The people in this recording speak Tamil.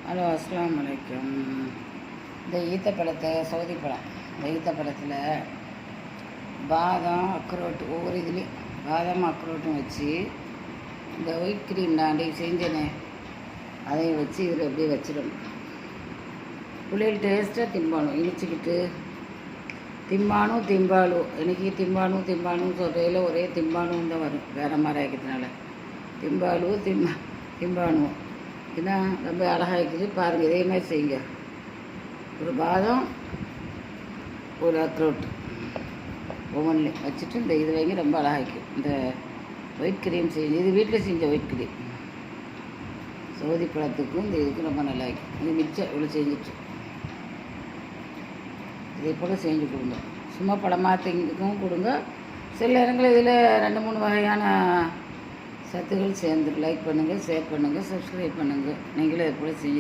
ஹலோ, அஸ்ஸலாமு அலைக்கும். இந்த ஈத்தப்பழத்தை சவுதி பழம், இந்த ஈத்தப்பழத்தில் பாதாம் அக்ரோட்டு ஒவ்வொரு இதுலேயும் பாதாம் அக்ரோட்டும் வச்சு இந்த ஒயிட் க்ரீம் நான் அன்றைக்கி செஞ்சேனே அதையும் வச்சு இதில் அப்படியே வச்சிடணும். பிள்ளைகள் டேஸ்ட்டாக திம்பானும் இனிச்சிக்கிட்டு திம்பாலும் எனக்கு திம்பானும் சொல்கிறதில் ஒரே திம்பானும் தான் வரும், வேறு மாதிரி ஆகிக்கிறதுனால திம்பானும் ஏன்னா ரொம்ப அழகாக இருக்குது பாருங்கள். இதே மாதிரி செய்யுங்க. ஒரு பாதம் ஒரு அக்ரோட் ஒவ்வொன்றிலையும் வச்சுட்டு இந்த இது வைங்க, ரொம்ப அழகாகிக்கும். இந்த ஒயிட் க்ரீம் செஞ்சு இது வீட்டில் செஞ்ச ஒயிட் க்ரீம் சவுதி பழத்துக்கும் இந்த இதுக்கும் ரொம்ப நல்லா இருக்கும். இது மிச்சம் இவ்வளோ செஞ்சுட்டு இதே போல் செஞ்சு கொடுங்க. சும்மா பழமாக திங்கும் கொடுங்க. சில நேரங்களில் இதில் 2-3 வகையான சத்துக்கள் சேர்ந்து. லைக் பண்ணுங்கள், ஷேர் பண்ணுங்கள், சப்ஸ்கிரைப் பண்ணுங்கள். நீங்களே இது போல் செஞ்சு